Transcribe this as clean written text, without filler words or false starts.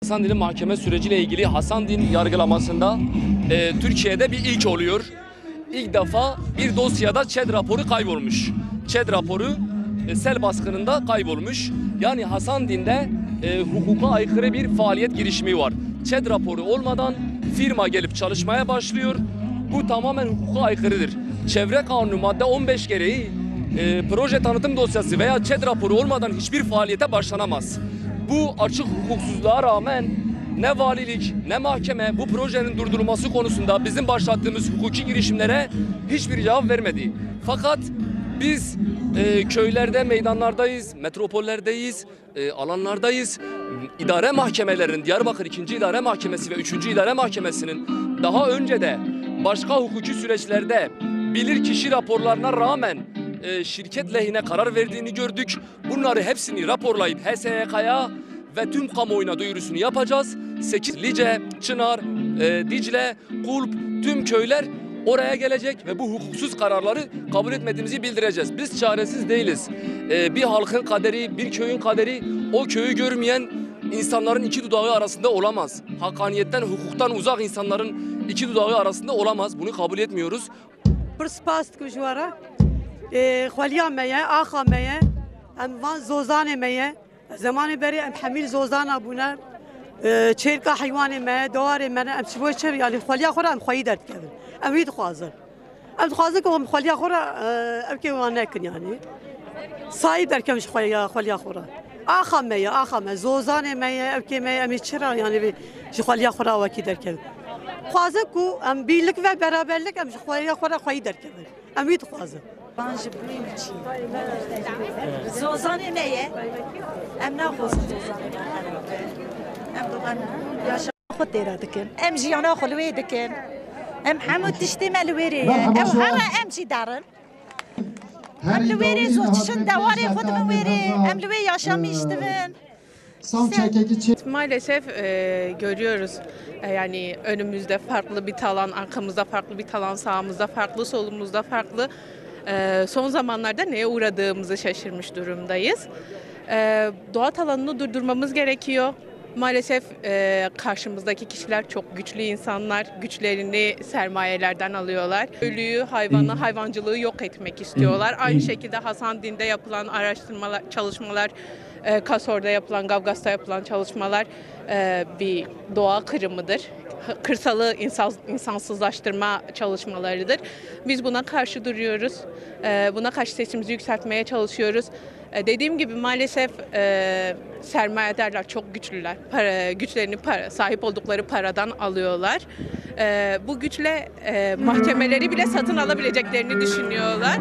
Hasan Din'in mahkeme süreciyle ilgili Hasan Din yargılamasında Türkiye'de bir ilk oluyor. İlk defa bir dosyada ÇED raporu kaybolmuş. ÇED raporu sel baskınında kaybolmuş. Yani Hasan Din'de hukuka aykırı bir faaliyet girişimi var. ÇED raporu olmadan firma gelip çalışmaya başlıyor. Bu tamamen hukuka aykırıdır. Çevre Kanunu madde 15 gereği proje tanıtım dosyası veya ÇED raporu olmadan hiçbir faaliyete başlanamaz. Bu açık hukuksuzluğa rağmen ne valilik ne mahkeme bu projenin durdurulması konusunda bizim başlattığımız hukuki girişimlere hiçbir cevap vermedi. Fakat biz köylerde, meydanlardayız, metropollerdeyiz, alanlardayız. İdare mahkemelerin, Diyarbakır 2. İdare Mahkemesi ve 3. İdare Mahkemesi'nin daha önce de başka hukuki süreçlerde bilirkişi raporlarına rağmen şirket lehine karar verdiğini gördük. Bunları hepsini raporlayıp HSYK'ya ve tüm kamuoyuna duyurusunu yapacağız. 8 Lice, Çınar, Dicle, Kulp, tüm köyler oraya gelecek ve bu hukuksuz kararları kabul etmediğimizi bildireceğiz. Biz çaresiz değiliz. Bir halkın kaderi, bir köyün kaderi o köyü görmeyen insanların iki dudağı arasında olamaz. Hakkaniyetten, hukuktan uzak insanların iki dudağı arasında olamaz. Bunu kabul etmiyoruz. خالیا میه آخا میه ام وان زوزان میه زمان بری ام حمیل زوزان ابونه چرکا حیوان میه دوار من ام شبوی چر یعنی خالیا خورا ام خواهی درد کردن ام وید خوازن ام خوازن که ام خالیا خورا ام که وان نکن یعنی سایب در کمش خالیا خورا آخا میه زوزان میه ام که میه امی چرا یعنی خالیا خورا وکی در کردن خوازن کو ام بیلک و برابرlik ام خالیا خورا خواهی درد کردن ام وید خوازن زوزان میه ام نخواست زوزان ام دوغان یاشا خود دیره دکن ام جیانا خلوی دکن ام حمود تشتی ملویری ام هر ام چی دارن ام لویری زوجشن دواری خود مویری ام لوی yaşam iştiven. Maalesef görüyoruz yani önümüzde farklı bir talan, arkamızda farklı bir talan, sağımızda farklı, solumuzda farklı. Son zamanlarda neye uğradığımızı şaşırmış durumdayız. Doğa talanını durdurmamız gerekiyor. Maalesef karşımızdaki kişiler çok güçlü insanlar, güçlerini sermayelerden alıyorlar. Ölüyü, hayvanı, hayvancılığı yok etmek istiyorlar. Aynı şekilde Hasan Din'de yapılan araştırmalar, çalışmalar, Kasor'da yapılan, Gavgas'ta yapılan çalışmalar bir doğa kırımıdır. Kırsalı insansızlaştırma çalışmalarıdır. Biz buna karşı duruyoruz. Buna karşı sesimizi yükseltmeye çalışıyoruz. Dediğim gibi maalesef sermayedarlar çok güçlüler. Güçlerini sahip oldukları paradan alıyorlar. Bu güçle mahkemeleri bile satın alabileceklerini düşünüyorlar.